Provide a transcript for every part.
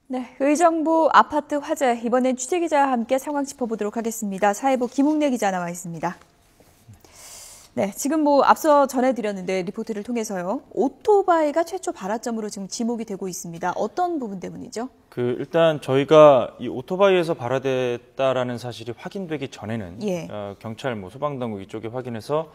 네, 의정부 아파트 화재, 이번엔 취재기자와 함께 상황 짚어보도록 하겠습니다. 사회부 김웅래 기자 나와 있습니다. 네, 지금 앞서 전해드렸는데 리포트를 통해서요. 오토바이가 최초 발화점으로 지금 지목이 되고 있습니다. 어떤 부분 때문이죠? 일단 저희가 이 오토바이에서 발화됐다라는 사실이 확인되기 전에는 경찰, 소방당국 이쪽에 확인해서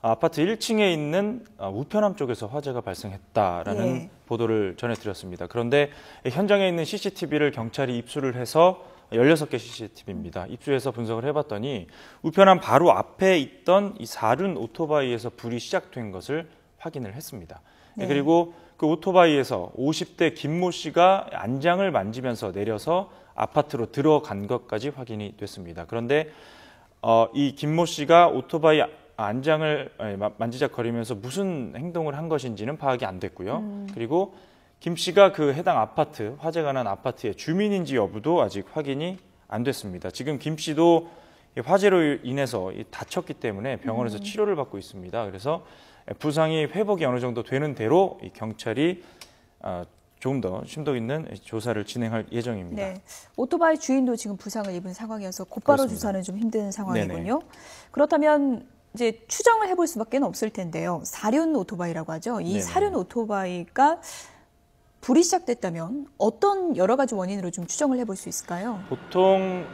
아파트 1층에 있는 우편함 쪽에서 화재가 발생했다라는 보도를 전해드렸습니다. 그런데 현장에 있는 CCTV를 경찰이 입수를 해서 16개 CCTV입니다. 입수해서 분석을 해봤더니 우편함 바로 앞에 있던 이 사륜 오토바이에서 불이 시작된 것을 확인을 했습니다. 그리고 그 오토바이에서 50대 김모 씨가 안장을 만지면서 내려서 아파트로 들어간 것까지 확인이 됐습니다. 그런데 이 김모 씨가 오토바이 안장을 만지작거리면서 무슨 행동을 한 것인지는 파악이 안 됐고요. 그리고 김 씨가 그 해당 아파트, 화재가 난 아파트의 주민인지 여부도 아직 확인이 안 됐습니다. 지금 김 씨도 화재로 인해서 다쳤기 때문에 병원에서 치료를 받고 있습니다. 그래서 부상이 회복이 어느 정도 되는 대로 경찰이 조금 더 심도 있는 조사를 진행할 예정입니다. 네, 오토바이 주인도 지금 부상을 입은 상황이어서 곧바로 그렇습니다. 조사는 좀 힘든 상황이군요. 네네. 그렇다면 이제 추정을 해볼 수밖에 없을 텐데요. 사륜 오토바이라고 하죠. 이 네네. 사륜 오토바이가 불이 시작됐다면 어떤 여러 가지 원인으로 좀 추정을 해볼 수 있을까요? 보통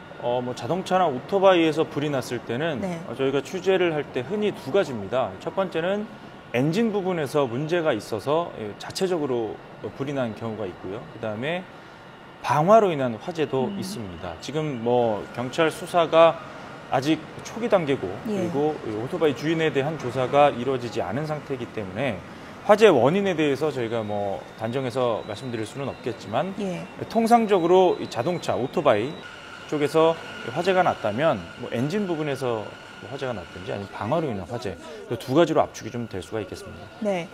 자동차나 오토바이에서 불이 났을 때는 저희가 취재를 할 때 흔히 두 가지입니다. 첫 번째는 엔진 부분에서 문제가 있어서 자체적으로 불이 난 경우가 있고요. 그다음에 방화로 인한 화재도 있습니다. 지금 경찰 수사가 아직 초기 단계고 그리고 오토바이 주인에 대한 조사가 이루어지지 않은 상태이기 때문에 화재 원인에 대해서 저희가 단정해서 말씀드릴 수는 없겠지만 통상적으로 이 자동차, 오토바이 쪽에서 화재가 났다면 엔진 부분에서 화재가 났든지 아니면 방화로 인한 화재 이 두 가지로 압축이 좀 될 수가 있겠습니다. 네,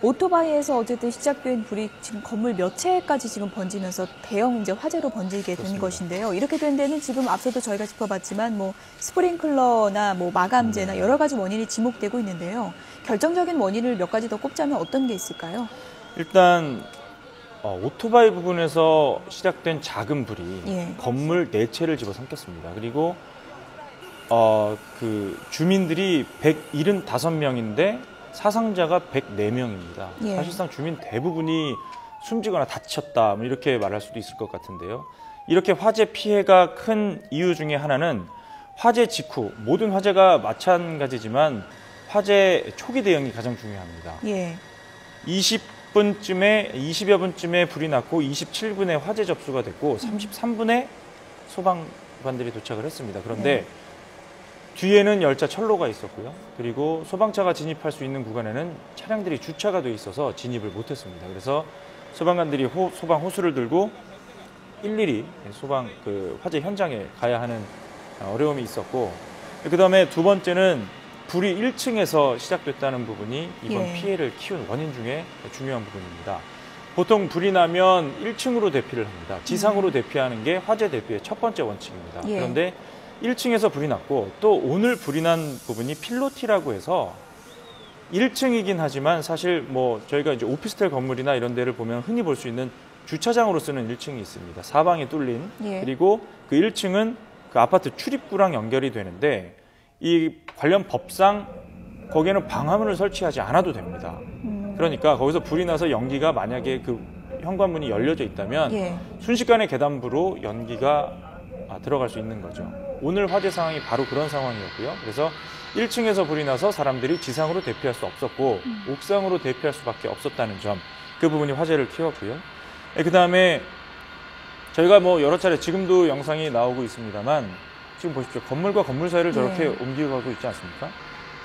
오토바이에서 어쨌든 시작된 불이 지금 건물 몇 채까지 지금 번지면서 대형 이제 화재로 번지게 된 것인데요. 이렇게 된 데는 지금 앞서도 저희가 짚어봤지만 스프링클러나 마감재나 여러 가지 원인이 지목되고 있는데요. 결정적인 원인을 몇 가지 더 꼽자면 어떤 게 있을까요? 일단 오토바이 부분에서 시작된 작은 불이 건물 4채를 집어삼켰습니다. 그리고 그 주민들이 175명인데 사상자가 104명입니다. 사실상 주민 대부분이 숨지거나 다쳤다 이렇게 말할 수도 있을 것 같은데요. 이렇게 화재 피해가 큰 이유 중에 하나는 화재 직후, 모든 화재가 마찬가지지만 화재 초기 대응이 가장 중요합니다. 20여 분쯤에 불이 났고 27분에 화재 접수가 됐고 33분에 소방관들이 도착을 했습니다. 그런데 뒤에는 열차 철로가 있었고요. 그리고 소방차가 진입할 수 있는 구간에는 차량들이 주차가 돼 있어서 진입을 못했습니다. 그래서 소방관들이 소방 호수를 들고 일일이 화재 현장에 가야 하는 어려움이 있었고, 그다음에 두 번째는 불이 1층에서 시작됐다는 부분이 이번 피해를 키운 원인 중에 중요한 부분입니다. 보통 불이 나면 1층으로 대피를 합니다. 지상으로 대피하는 게 화재 대피의 첫 번째 원칙입니다. 그런데 1층에서 불이 났고 또 오늘 불이 난 부분이 필로티라고 해서 1층이긴 하지만 사실 저희가 이제 오피스텔 건물이나 이런 데를 보면 흔히 볼 수 있는 주차장으로 쓰는 1층이 있습니다. 사방이 뚫린. 그리고 그 1층은 그 아파트 출입구랑 연결이 되는데 이 관련 법상 거기에는 방화문을 설치하지 않아도 됩니다. 그러니까 거기서 불이 나서 연기가 만약에 그 현관문이 열려져 있다면 순식간에 계단부로 연기가 들어갈 수 있는 거죠. 오늘 화재 상황이 바로 그런 상황이었고요. 그래서 1층에서 불이 나서 사람들이 지상으로 대피할 수 없었고 옥상으로 대피할 수밖에 없었다는 점, 그 부분이 화재를 키웠고요. 그다음에 저희가 여러 차례 지금도 영상이 나오고 있습니다만 지금 보십시오. 건물과 건물 사이를 저렇게 옮겨가고 있지 않습니까?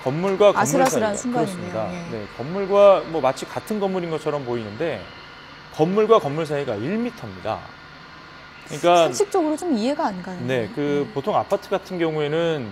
건물과 건물 아슬아슬한 사이가 그렇습니다. 건물과 마치 같은 건물인 것처럼 보이는데 건물과 건물 사이가 1m입니다. 그러니까 상식적으로 좀 이해가 안 가요. 보통 아파트 같은 경우에는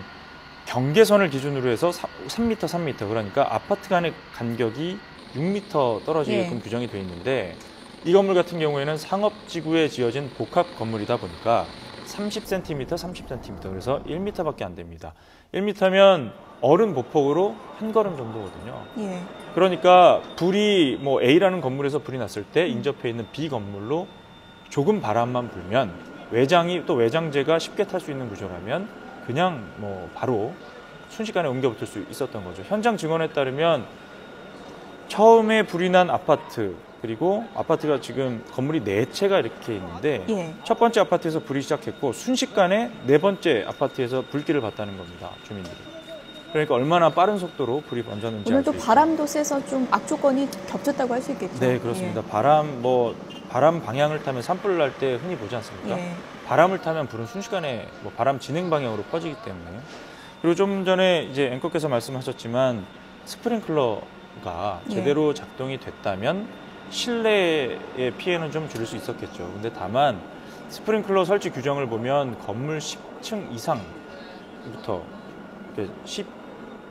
경계선을 기준으로 해서 3m 그러니까 아파트 간의 간격이 6m 떨어지게끔 규정이 되어 있는데 이 건물 같은 경우에는 상업지구에 지어진 복합 건물이다 보니까 30cm, 30cm 그래서 1m밖에 안 됩니다. 1m면 어른 보폭으로 한 걸음 정도거든요. 그러니까 불이 A라는 건물에서 불이 났을 때 인접해 있는 B 건물로 조금 바람만 불면 외장이 또 외장재가 쉽게 탈 수 있는 구조라면 그냥 뭐 바로 순식간에 옮겨 붙을 수 있었던 거죠. 현장 증언에 따르면 처음에 불이 난 아파트, 그리고 아파트가 지금 건물이 4채가 이렇게 있는데 예. 첫 번째 아파트에서 불이 시작했고 순식간에 4번째 아파트에서 불길을 봤다는 겁니다. 주민들이. 그러니까 얼마나 빠른 속도로 불이 번졌는지 알 수 오늘도 있죠. 바람도 세서 좀 악조건이 겹쳤다고 할 수 있겠죠. 네, 그렇습니다. 바람 방향을 타면 산불을 날 때 흔히 보지 않습니까? 예. 바람을 타면 불은 순식간에 바람 진행 방향으로 퍼지기 때문에. 그리고 좀 전에 이제 앵커께서 말씀하셨지만 스프링클러가 예. 제대로 작동이 됐다면 실내의 피해는 좀 줄일 수 있었겠죠. 근데 다만 스프링클러 설치 규정을 보면 건물 10층 이상부터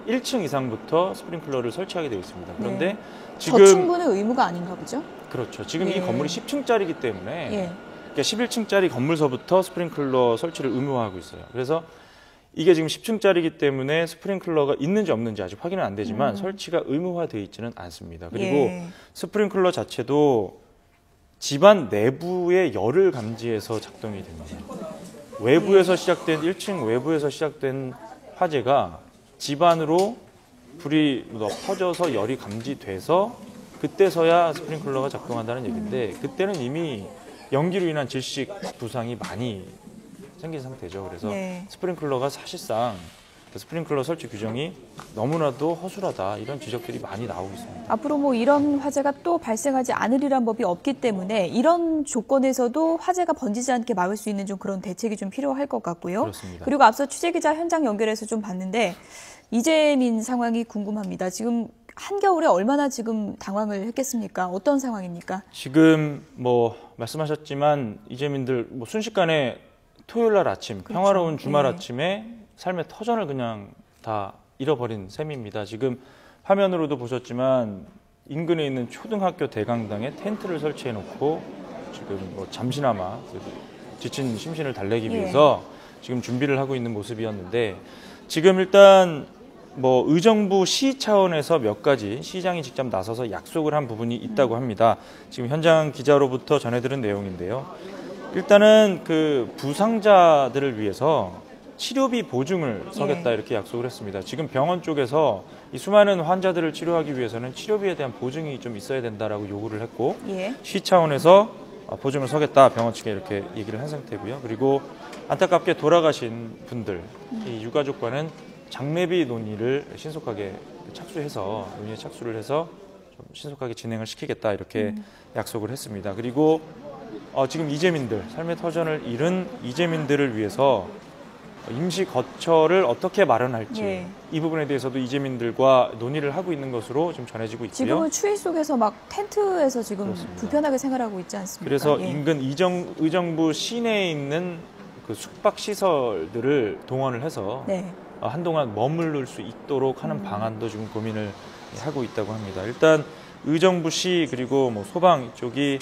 11층 이상부터 스프링클러를 설치하게 되어 있습니다. 그런데 네. 지금 저층부는 의무가 아닌가 보죠? 그렇죠. 지금 예. 이 건물이 10층짜리이기 때문에 예. 그러니까 11층짜리 건물서부터 스프링클러 설치를 의무화하고 있어요. 그래서 이게 지금 10층짜리이기 때문에 스프링클러가 있는지 없는지 아직 확인은 안 되지만 설치가 의무화되어 있지는 않습니다. 그리고 예. 스프링클러 자체도 집안 내부의 열을 감지해서 작동이 됩니다. 외부에서 시작된 1층 외부에서 시작된 화재가 집안으로 불이 퍼져서 열이 감지돼서 그때서야 스프링클러가 작동한다는 얘기인데 그때는 이미 연기로 인한 질식 부상이 많이 생긴 상태죠. 그래서 네. 스프링클러가 사실상 스프링클러 설치 규정이 너무나도 허술하다 이런 지적들이 많이 나오고 있습니다. 앞으로 뭐 이런 화재가 또 발생하지 않으리란 법이 없기 때문에 이런 조건에서도 화재가 번지지 않게 막을 수 있는 좀 그런 대책이 좀 필요할 것 같고요. 그렇습니다. 그리고 앞서 취재기자 현장 연결해서 좀 봤는데 이재민 상황이 궁금합니다. 지금 한겨울에 얼마나 지금 당황을 했겠습니까? 어떤 상황입니까? 지금 말씀하셨지만 이재민들 순식간에 토요일 날 아침 그렇죠. 평화로운 주말 예. 아침에 삶의 터전을 그냥 다 잃어버린 셈입니다. 지금 화면으로도 보셨지만 인근에 있는 초등학교 대강당에 텐트를 설치해 놓고 지금 잠시나마 지친 심신을 달래기 예. 위해서 지금 준비를 하고 있는 모습이었는데 지금 일단 의정부 시 차원에서 몇 가지 시장이 직접 나서서 약속을 한 부분이 있다고 합니다. 지금 현장 기자로부터 전해들은 내용인데요. 일단은 그 부상자들을 위해서 치료비 보증을 서겠다 이렇게 약속을 했습니다. 지금 병원 쪽에서 이 수많은 환자들을 치료하기 위해서는 치료비에 대한 보증이 좀 있어야 된다라고 요구를 했고 예. 시 차원에서 보증을 서겠다 병원 측에 이렇게 얘기를 한 상태고요. 그리고 안타깝게 돌아가신 분들 이 유가족과는 장례비 논의를 신속하게 논의에 착수를 해서 좀 신속하게 진행을 시키겠다 이렇게 약속을 했습니다. 그리고 지금 삶의 터전을 잃은 이재민들을 위해서 임시 거처를 어떻게 마련할지 예. 이 부분에 대해서도 이재민들과 논의를 하고 있는 것으로 좀 전해지고 있고요. 지금은 추위 속에서 막 텐트에서 지금 그렇습니다. 불편하게 생활하고 있지 않습니까? 그래서 예. 인근 의정부 시내에 있는 그 숙박 시설들을 동원을 해서 네. 한동안 머무를 수 있도록 하는 방안도 지금 고민을 하고 있다고 합니다. 일단 의정부시 그리고 소방 쪽이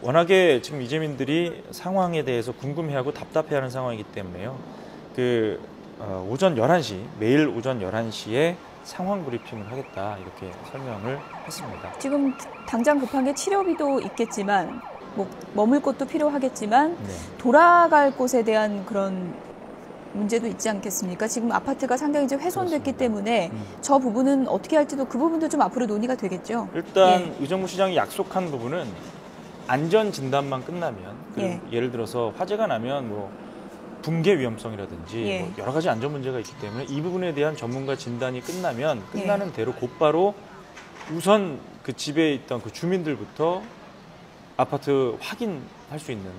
워낙에 지금 이재민들이 상황에 대해서 궁금해하고 답답해하는 상황이기 때문에요. 오전 11시 매일 오전 11시에 상황 브리핑을 하겠다 이렇게 설명을 했습니다. 지금 당장 급한 게 치료비도 있겠지만 머물 곳도 필요하겠지만 네. 돌아갈 곳에 대한 그런 문제도 있지 않겠습니까? 지금 아파트가 상당히 이제 훼손됐기 그렇습니다. 때문에 저 부분은 어떻게 할지도 그 부분도 좀 앞으로 논의가 되겠죠. 일단 예. 의정부 시장이 약속한 부분은 안전 진단만 끝나면 예를 들어서 화재가 나면 붕괴 위험성이라든지 예. 여러 가지 안전 문제가 있기 때문에 이 부분에 대한 전문가 진단이 끝나면 끝나는 대로 곧바로 우선 그 집에 있던 그 주민들부터 아파트 확인할 수 있는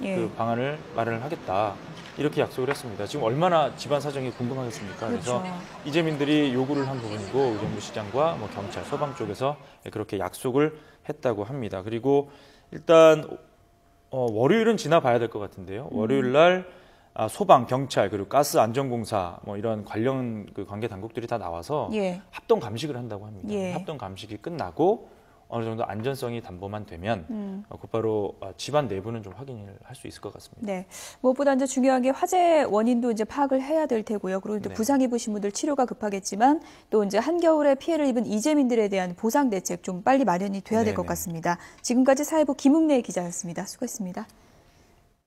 예. 그 방안을 마련을 하겠다 이렇게 약속을 했습니다. 지금 얼마나 집안 사정이 궁금하겠습니까? 그렇죠. 그래서 이재민들이 요구를 한 부분이고 의정부 시장과 경찰, 소방 쪽에서 그렇게 약속을 했다고 합니다. 그리고 일단 월요일은 지나봐야 될 것 같은데요. 월요일 날 소방, 경찰 그리고 가스 안전공사 이런 관련 그 관계 당국들이 다 나와서 예. 합동 감식을 한다고 합니다. 예. 합동 감식이 끝나고 어느 정도 안전성이 담보만 되면 곧바로 집안 내부는 좀 확인을 할 수 있을 것 같습니다. 네. 무엇보다 이제 중요한 게 화재 원인도 이제 파악을 해야 될 테고요. 그리고 또 네. 부상 입으신 분들 치료가 급하겠지만 또 이제 한겨울에 피해를 입은 이재민들에 대한 보상 대책 좀 빨리 마련이 돼야 될 것 네네. 같습니다. 지금까지 사회부 김웅래 기자였습니다. 수고했습니다.